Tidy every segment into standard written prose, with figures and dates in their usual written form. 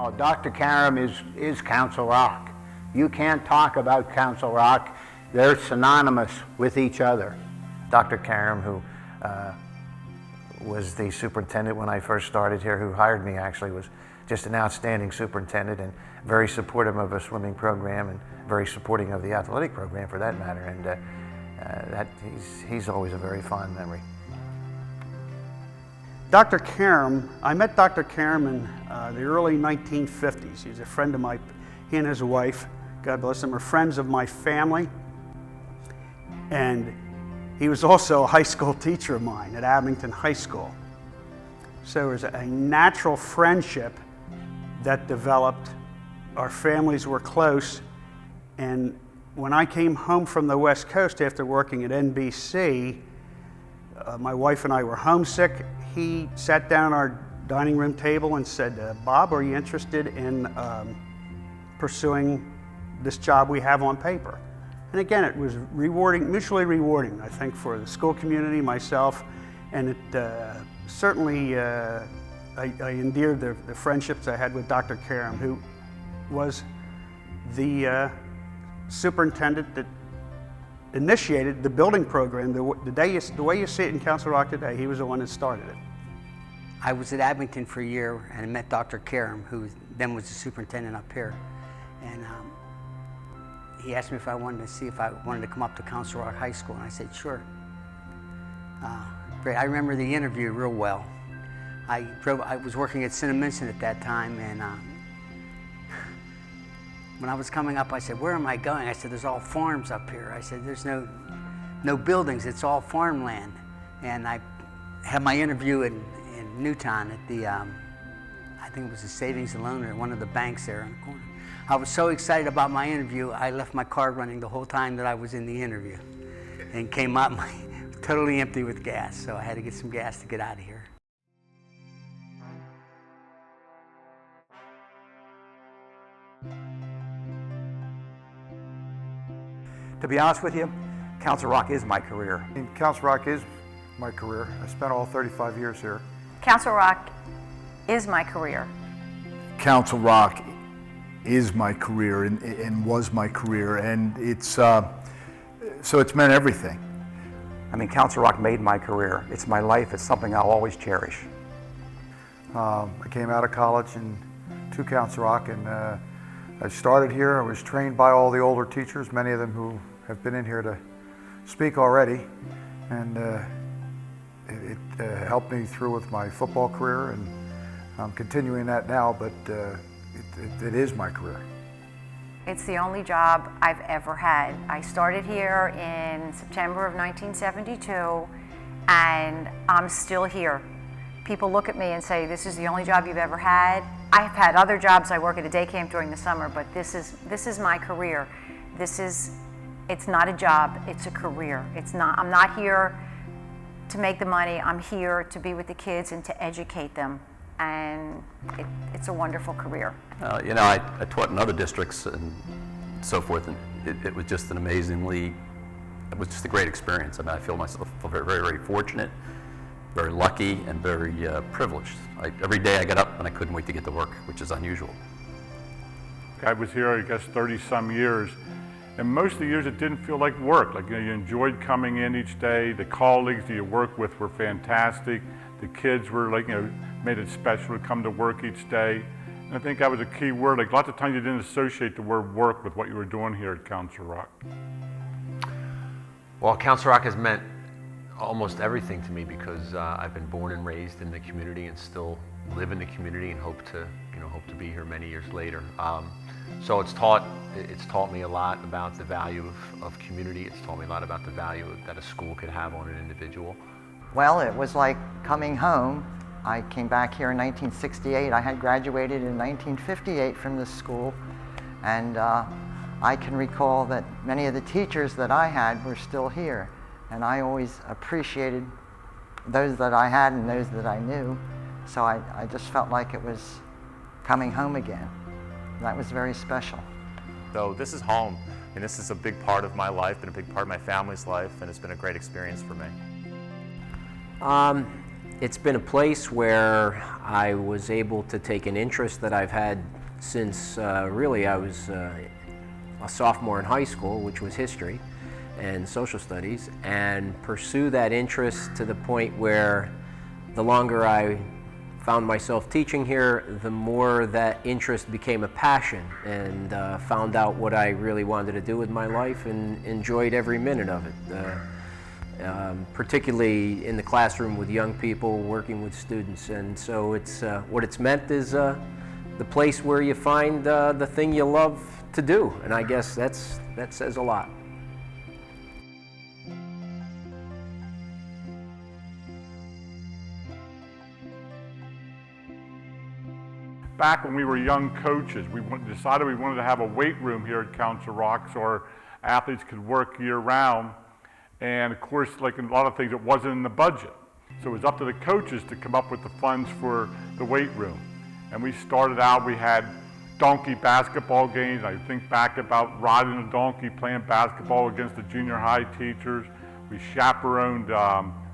Oh, Dr. Carum is Council Rock. You can't talk about Council Rock. They're synonymous with each other. Dr. Carum, who was the superintendent when I first started here, who hired me actually, was just an outstanding superintendent and very supportive of a swimming program and very supporting of the athletic program for that matter. And he's always a very fond memory. Dr. Carum, I met Dr. Carum in the early 1950s. He's a friend of mine. He and his wife, God bless them, are friends of my family. And he was also a high school teacher of mine at Abington High School. So there was a natural friendship that developed. Our families were close. And when I came home from the West Coast after working at NBC, my wife and I were homesick. He sat down at our dining room table and said, Bob, are you interested in pursuing this job we have on paper? And again, it was rewarding, mutually rewarding, I think, for the school community, myself, and it certainly, I endeared the friendships I had with Dr. Carum, who was the superintendent that initiated the building program. The way you see it in Council Rock today, he was the one that started it. I was at Abington for a year and met Dr. Carum, who then was the superintendent up here. And he asked me if I wanted to come up to Council Rock High School, and I said, sure. Great. I remember the interview real well. I was working at Cineminson at that time, and when I was coming up, I said, where am I going? I said, there's all farms up here. I said, there's no buildings, it's all farmland. And I had my interview in Newtown at the, I think it was the Savings and Loan, or one of the banks there on the corner. I was so excited about my interview, I left my car running the whole time that I was in the interview, and came up totally empty with gas, so I had to get some gas to get out of here. To be honest with you, Council Rock is my career. Council Rock is my career. I spent all 35 years here. Council Rock is my career. Council Rock is my career and was my career, and it's so it's meant everything. I mean, Council Rock made my career. It's my life. It's something I'll always cherish. I came out of college to Council Rock, and I started here. I was trained by all the older teachers, many of them who have been in here to speak already, and it helped me through with my football career, and I'm continuing that now, but it is my career. It's the only job I've ever had. I started here in September of 1972, and I'm still here. People look at me and say, this is the only job you've ever had. I've had other jobs. I work at a day camp during the summer, but this is my career. It's not a job, it's a career. I'm not here to make the money. I'm here to be with the kids and to educate them. And it's a wonderful career. You know, I taught in other districts and so forth, and it was just it was just a great experience. I mean, I feel myself very, very, very fortunate, very lucky, and very privileged. Every day I got up and I couldn't wait to get to work, which is unusual. I was here, I guess, 30-some years, and most of the years it didn't feel like work. Like, you know, you enjoyed coming in each day. The colleagues that you worked with were fantastic. The kids were like, you know, made it special to come to work each day. And I think that was a key word. Like, lots of times you didn't associate the word work with what you were doing here at Council Rock. Well, Council Rock has meant almost everything to me because I've been born and raised in the community and still live in the community and hope to be here many years later. So it's taught me a lot about the value of community. It's taught me a lot about the value that a school could have on an individual. Well, it was like coming home. I came back here in 1968. I had graduated in 1958 from this school, and I can recall that many of the teachers that I had were still here, and I always appreciated those that I had and those that I knew, so I just felt like it was coming home again. That was very special. So this is home, and this is a big part of my life and a big part of my family's life, and it's been a great experience for me. It's been a place where I was able to take an interest that I've had since really I was a sophomore in high school, which was history and social studies, and pursue that interest to the point where the longer I found myself teaching here, the more that interest became a passion, and found out what I really wanted to do with my life and enjoyed every minute of it. Particularly in the classroom with young people, working with students. And so it's what it's meant is the place where you find the thing you love to do, and I guess that says a lot. Back when we were young coaches, we decided we wanted to have a weight room here at Council Rock so our athletes could work year-round. And of course, like in a lot of things, it wasn't in the budget. So it was up to the coaches to come up with the funds for the weight room. And we started out, we had donkey basketball games. I think back about riding a donkey, playing basketball against the junior high teachers. We chaperoned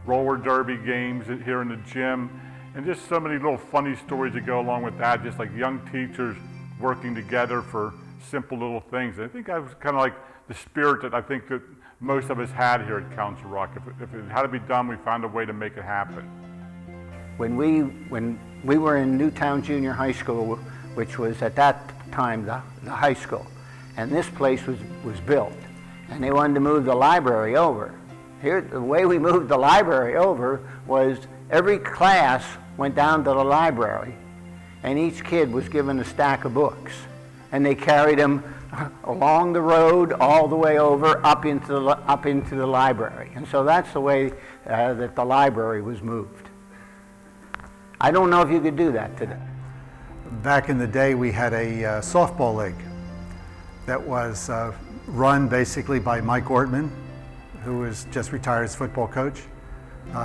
roller derby games here in the gym. And just so many little funny stories that go along with that, just like young teachers working together for simple little things. And I think that was kind of like the spirit that I think that most of us had here at Council Rock. If it had to be done, we found a way to make it happen. When we were in Newtown Junior High School, which was at that time the high school, and this place was built, and they wanted to move the library over. Here, the way we moved the library over was every class went down to the library, and each kid was given a stack of books, and they carried them along the road all the way over up into the library. And so that's the way that the library was moved. I don't know if you could do that today. Back in the day, we had a softball league that was run basically by Mike Ortman, who was just retired as football coach.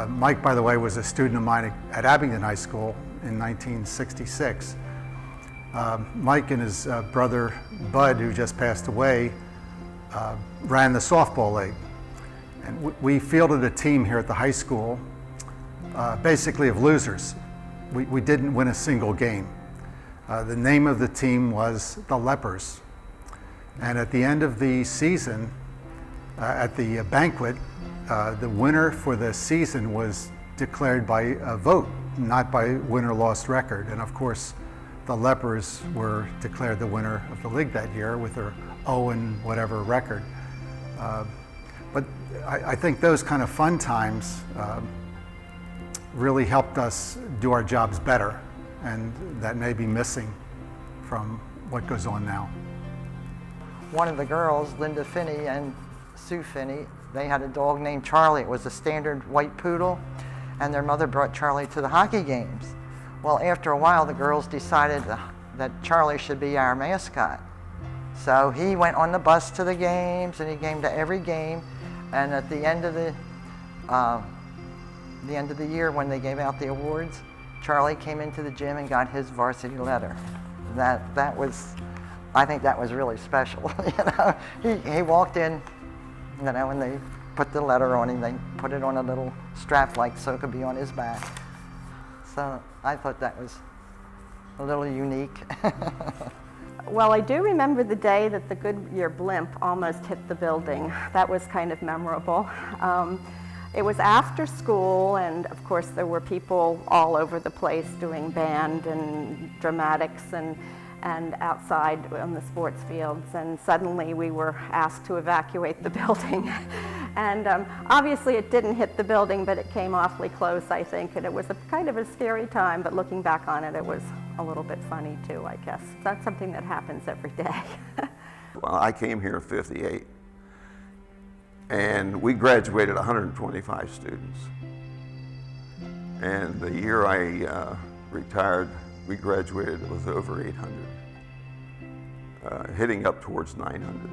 Mike, by the way, was a student of mine at Abingdon High School in 1966. Mike and his brother Bud, who just passed away, ran the softball league. And we fielded a team here at the high school, basically of losers. We didn't win a single game. The name of the team was the Lepers. And at the end of the season, at the banquet, the winner for the season was declared by a vote, not by win or lost record. And of course, the Lepers were declared the winner of the league that year with their 0-whatever record. But I think those kind of fun times really helped us do our jobs better, and that may be missing from what goes on now. One of the girls, Linda Finney and Sue Finney, they had a dog named Charlie. It was a standard white poodle, and their mother brought Charlie to the hockey games. Well, after a while, the girls decided that Charlie should be our mascot. So he went on the bus to the games, and he came to every game. And at the end of the year, when they gave out the awards, Charlie came into the gym and got his varsity letter. That was, I think that was really special. He walked in, and they put the letter on him, they put it on a little strap like so it could be on his back. So I thought that was a little unique. Well, I do remember the day that the Goodyear blimp almost hit the building. That was kind of memorable. It was after school, and of course there were people all over the place doing band and dramatics and outside on the sports fields, and suddenly we were asked to evacuate the building. And obviously it didn't hit the building, but it came awfully close, I think, and it was a kind of a scary time, but looking back on it, it was a little bit funny too, I guess. That's something that happens every day. Well, I came here in '58, and we graduated 125 students. And the year I retired, we graduated, it was over 800, hitting up towards 900.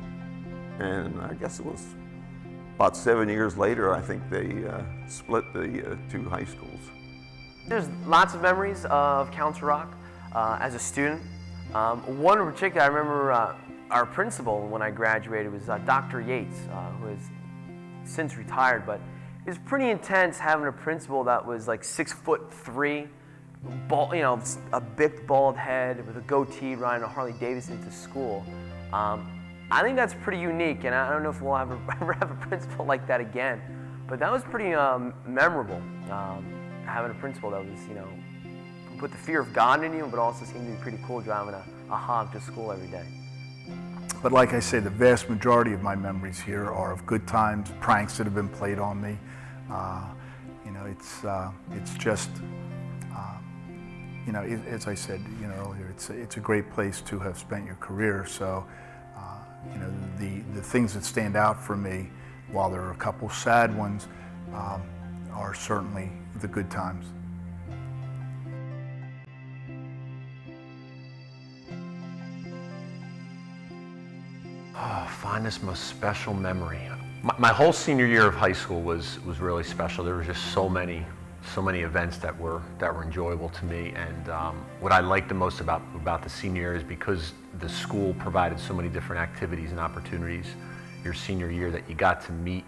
And I guess it was about 7 years later, I think they split the two high schools. There's lots of memories of Council Rock as a student. One in particular, I remember our principal when I graduated was Dr. Yates, who has since retired, but was pretty intense having a principal that was like 6'3", bald, you know, a big bald head with a goatee riding a Harley Davidson to school. I think that's pretty unique, and I don't know if we'll ever have a principal like that again. But that was pretty memorable, having a principal that was, you know, put the fear of God in you, but also seemed to be pretty cool driving a hog to school every day. But like I say, the vast majority of my memories here are of good times, pranks that have been played on me. You know, it's just, you know, as I said, you know, earlier, it's a great place to have spent your career. So, you know, the things that stand out for me, while there are a couple sad ones, are certainly the good times. Oh, fondest, most special memory. My whole senior year of high school was really special. There were just so many events that were enjoyable to me. And what I liked the most about the senior year is because the school provided so many different activities and opportunities your senior year that you got to meet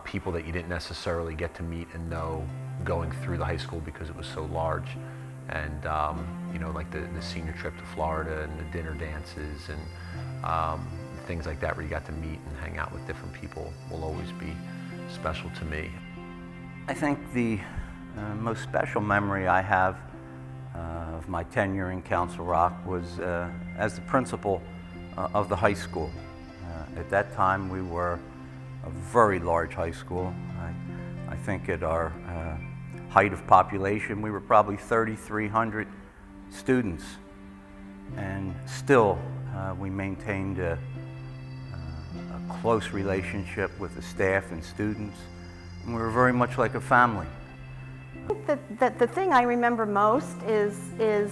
people that you didn't necessarily get to meet and know going through the high school because it was so large. And you know, like the senior trip to Florida and the dinner dances and things like that where you got to meet and hang out with different people will always be special to me. I think the most special memory I have of my tenure in Council Rock was as the principal of the high school. At that time we were a very large high school. I think at our height of population we were probably 3,300 students, and still we maintained a close relationship with the staff and students, and we were very much like a family. The thing I remember most is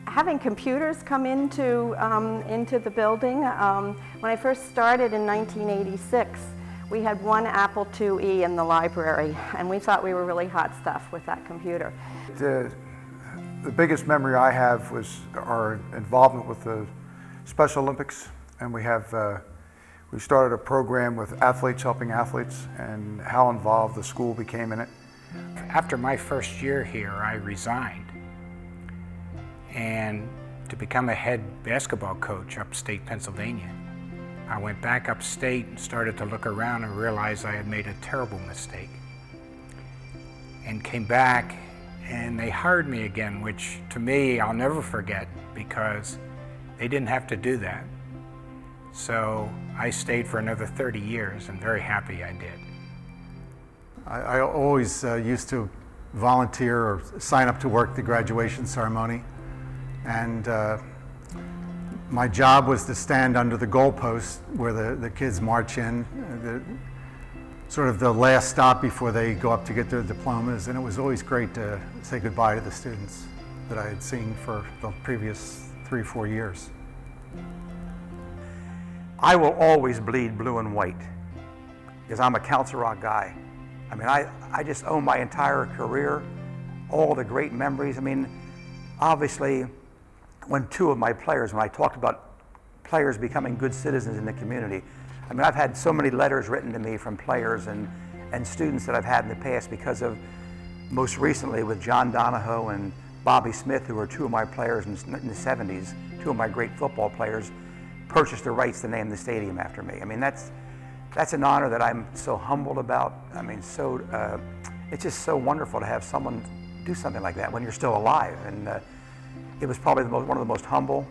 having computers come into the building. When I first started in 1986, we had one Apple IIe in the library, and we thought we were really hot stuff with that computer. The biggest memory I have was our involvement with the Special Olympics, and we started a program with athletes helping athletes, and how involved the school became in it. After my first year here, I resigned, and to become a head basketball coach upstate Pennsylvania. I went back upstate and started to look around and realized I had made a terrible mistake, and came back and they hired me again, which to me I'll never forget because they didn't have to do that. So I stayed for another 30 years and very happy I did. I always used to volunteer or sign up to work the graduation ceremony, and my job was to stand under the goalpost where the kids march in, sort of the last stop before they go up to get their diplomas, and it was always great to say goodbye to the students that I had seen for the previous 3 or 4 years. I will always bleed blue and white because I'm a Council Rock guy. I mean, I just owe my entire career, all the great memories. I mean, obviously, when I talked about players becoming good citizens in the community, I mean, I've had so many letters written to me from players and students that I've had in the past because of, most recently with John Donahoe and Bobby Smith, who were 2 of my players in the 70s, 2 of my great football players, purchased the rights to name the stadium after me. I mean, that's an honor that I'm so humbled about. I mean, it's just so wonderful to have someone do something like that when you're still alive. And it was probably one of the most humble,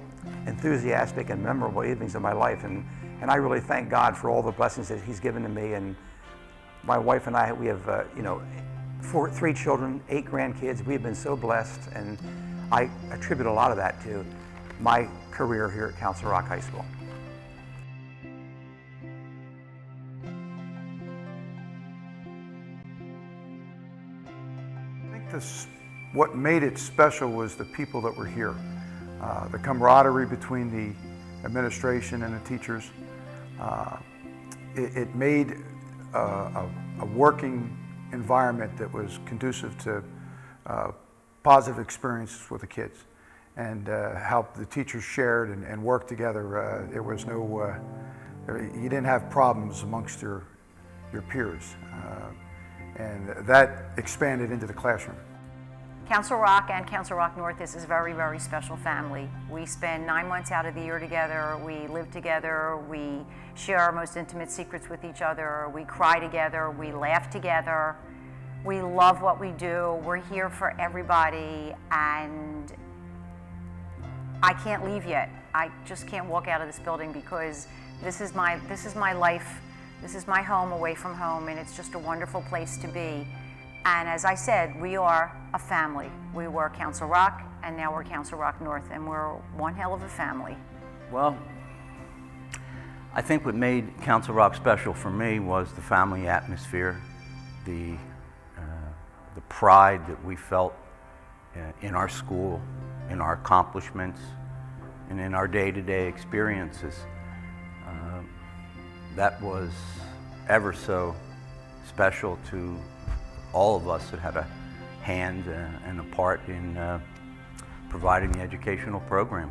enthusiastic, and memorable evenings of my life. And I really thank God for all the blessings that He's given to me. And my wife and I, we have, 3 children, 8 grandkids. We have been so blessed, and I attribute a lot of that to my career here at Council Rock High School. I think what made it special was the people that were here. The camaraderie between the administration and the teachers. It made a working environment that was conducive to positive experiences with the kids, and how the teachers shared and worked together. There was no, you didn't have problems amongst your your peers. And that expanded into the classroom. Council Rock and Council Rock North is a very, very special family. We spend 9 months out of the year together. We live together. We share our most intimate secrets with each other. We cry together. We laugh together. We love what we do. We're here for everybody, and I can't leave yet. I just can't walk out of this building because this is my life. This is my home away from home, and it's just a wonderful place to be. And as I said, we are a family. We were Council Rock, and now we're Council Rock North, and we're one hell of a family. Well, I think what made Council Rock special for me was the family atmosphere, the pride that we felt in our school, in our accomplishments, and in our day-to-day experiences. That was ever so special to all of us that had a hand and a part in providing the educational program.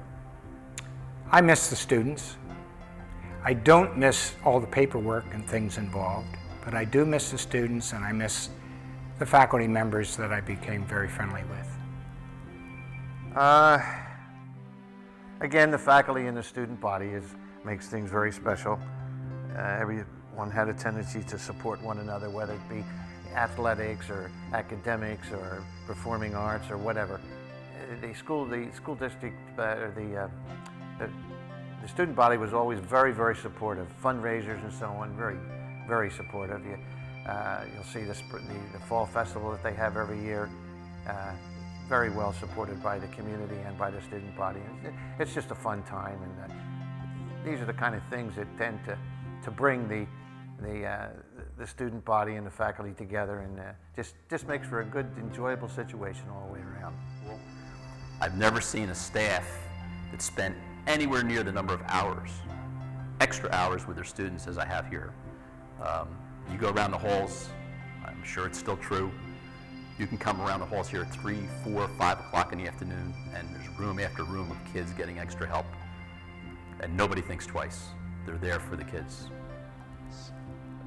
I miss the students. I don't miss all the paperwork and things involved, but I do miss the students, and I miss the faculty members that I became very friendly with. Again, the faculty and the student body makes things very special. Everyone had a tendency to support one another, whether it be athletics or academics or performing arts or whatever. The school district, the student body was always very, very supportive. Fundraisers and so on, very, very supportive. You'll see the fall festival that they have every year. Very well supported by the community and by the student body. It's just a fun time, and these are the kind of things that tend to bring the student body and the faculty together, and just makes for a good, enjoyable situation all the way around. I've never seen a staff that spent anywhere near the number of hours, extra hours with their students as I have here. You go around the halls, I'm sure it's still true. You can come around the halls here at 3, 4, 5 o'clock in the afternoon, and there's room after room of kids getting extra help. And nobody thinks twice. They're there for the kids.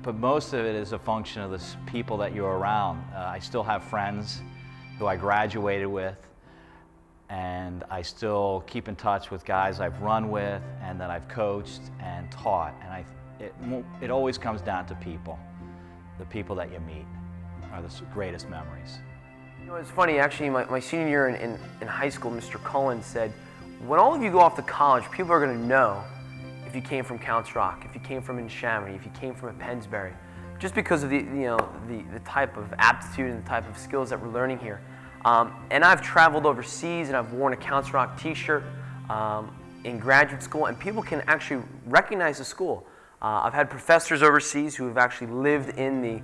But most of it is a function of the people that you're around. I still have friends who I graduated with, and I still keep in touch with guys I've run with and that I've coached and taught. And it always comes down to people. The people that you meet are the greatest memories. You know, it's funny, actually, my senior year in high school, Mr. Cullen said, when all of you go off to college, people are going to know if you came from Council Rock, if you came from Chamonix, if you came from Pennsbury, just because of the type of aptitude and the type of skills that we're learning here. And I've traveled overseas, and I've worn a Council Rock t-shirt in graduate school, and people can actually recognize the school. I've had professors overseas who have actually lived in the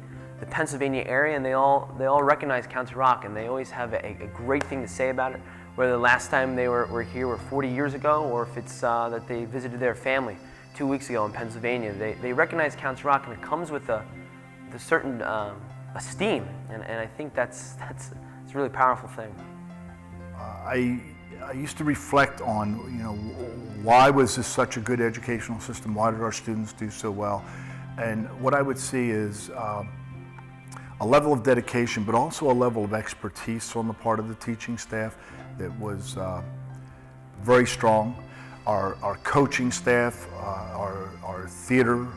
Pennsylvania area, and they all recognize Council Rock, and they always have a great thing to say about it, whether the last time they were here were 40 years ago, or if it's that they visited their family 2 weeks ago in Pennsylvania. They recognize Council Rock, and it comes with a certain esteem, and I think that's a really powerful thing. I used to reflect on, why was this such a good educational system? Why did our students do so well? And what I would see is a level of dedication, but also a level of expertise on the part of the teaching staff that was very strong. Our coaching staff, our theater,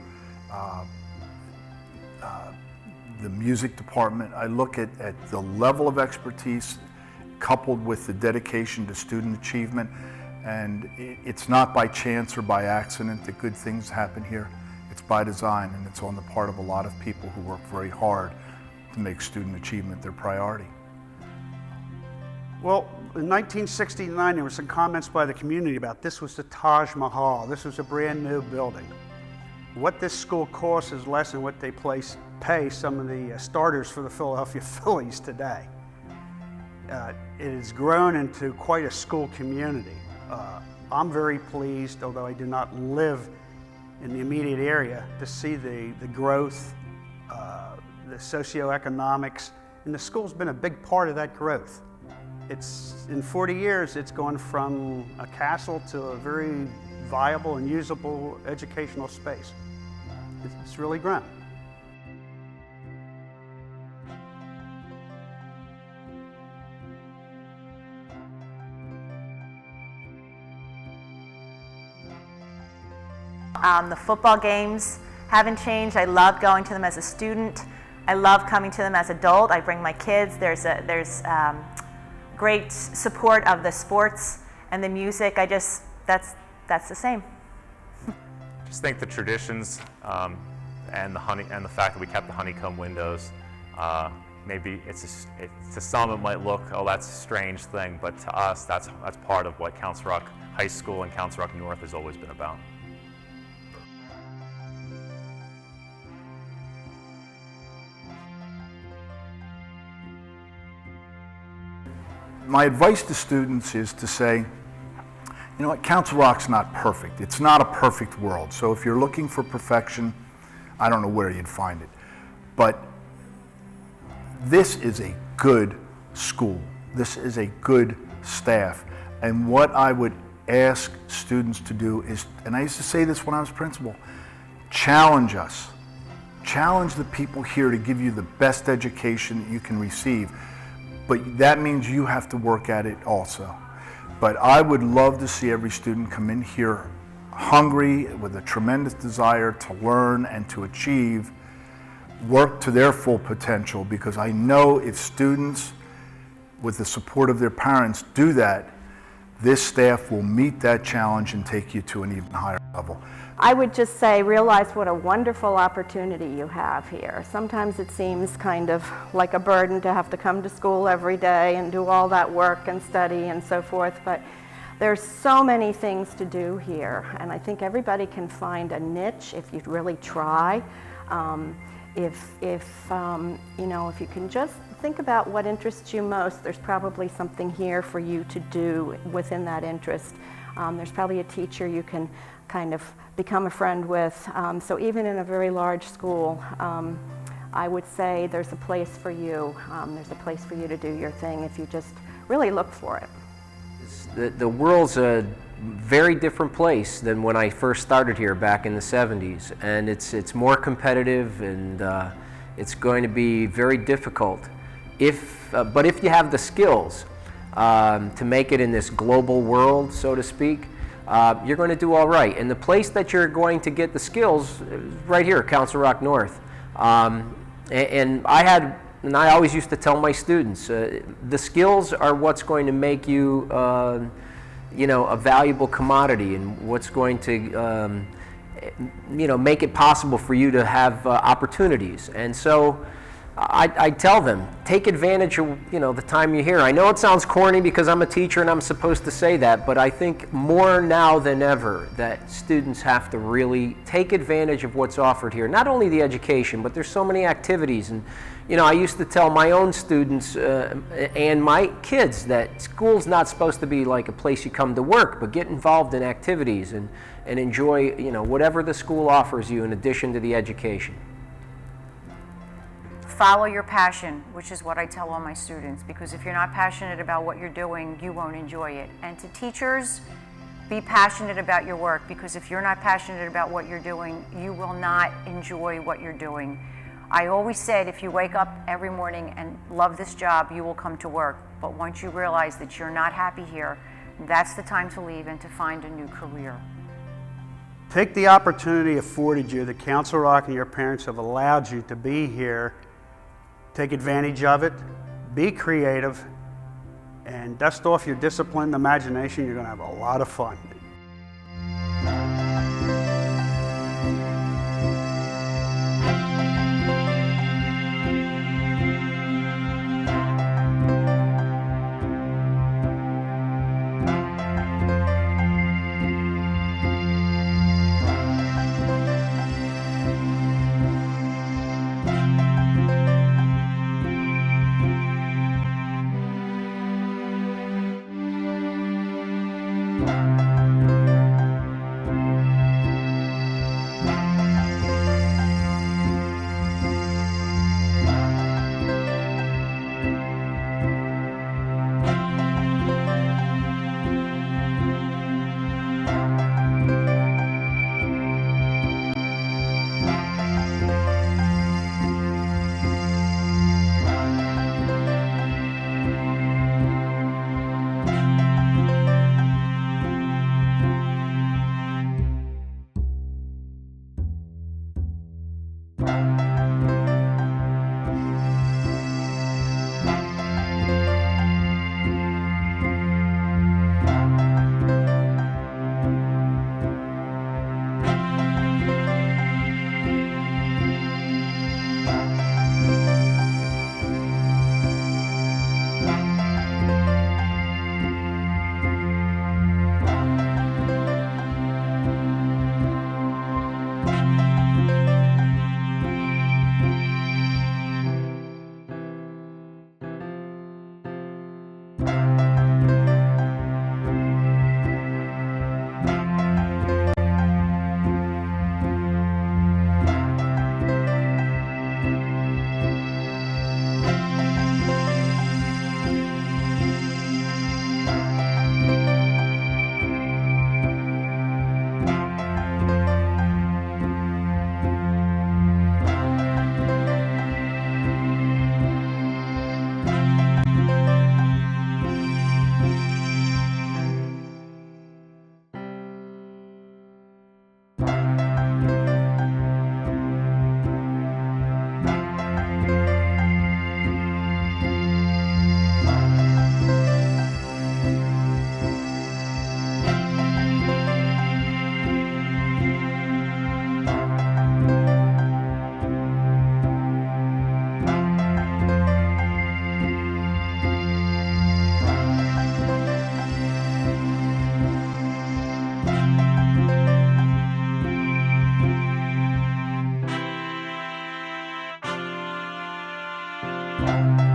the music department. I look at the level of expertise coupled with the dedication to student achievement, and it's not by chance or by accident that good things happen here. It's by design, and it's on the part of a lot of people who work very hard to make student achievement their priority. Well, in 1969, there were some comments by the community about this was the Taj Mahal. This was a brand new building. What this school costs is less than what they pay some of the starters for the Philadelphia Phillies today. It has grown into quite a school community. I'm very pleased, although I do not live in the immediate area, to see the growth, the socioeconomics, and the school's been a big part of that growth. In 40 years, it's gone from a castle to a very viable and usable educational space. It's really grown. The football games haven't changed. I loved going to them as a student. I love coming to them as an adult. I bring my kids. There's great support of the sports and the music. That's the same. Just think the traditions and the fact that we kept the honeycomb windows. Maybe to some it might look, oh, that's a strange thing, but to us, that's part of what Council Rock High School and Council Rock North has always been about. My advice to students is to say, you know what, Council Rock's not perfect. It's not a perfect world. So if you're looking for perfection, I don't know where you'd find it. But this is a good school. This is a good staff. And what I would ask students to do is, and I used to say this when I was principal, challenge us. Challenge the people here to give you the best education that you can receive. But that means you have to work at it also. But I would love to see every student come in here hungry, with a tremendous desire to learn and to achieve, work to their full potential, because I know if students, with the support of their parents, do that, this staff will meet that challenge and take you to an even higher level. I would just say, realize what a wonderful opportunity you have here. Sometimes it seems kind of like a burden to have to come to school every day and do all that work and study and so forth, but there's so many things to do here, and I think everybody can find a niche if you really try. If you can just think about what interests you most, there's probably something here for you to do within that interest. There's probably a teacher you can kind of become a friend with. So even in a very large school, I would say there's a place for you. There's a place for you to do your thing if you just really look for it. The world's a very different place than when I first started here back in the 70s, and it's more competitive, and it's going to be very difficult. But if you have the skills to make it in this global world, so to speak, you're going to do all right. And the place that you're going to get the skills is right here, Council Rock North. And I always used to tell my students, the skills are what's going to make you, a valuable commodity, and what's going to, make it possible for you to have opportunities. And so I tell them, take advantage of, the time you're here. I know it sounds corny because I'm a teacher and I'm supposed to say that, but I think more now than ever that students have to really take advantage of what's offered here. Not only the education, but there's so many activities. And, I used to tell my own students and my kids that school's not supposed to be like a place you come to work, but get involved in activities and enjoy, whatever the school offers you in addition to the education. Follow your passion, which is what I tell all my students, because if you're not passionate about what you're doing, you won't enjoy it. And to teachers, be passionate about your work, because if you're not passionate about what you're doing, you will not enjoy what you're doing. I always said, if you wake up every morning and love this job, you will come to work. But once you realize that you're not happy here, that's the time to leave and to find a new career. Take the opportunity afforded you that Council Rock and your parents have allowed you to be here. Take advantage of it, be creative, and dust off your disciplined imagination. You're going to have a lot of fun. Bye.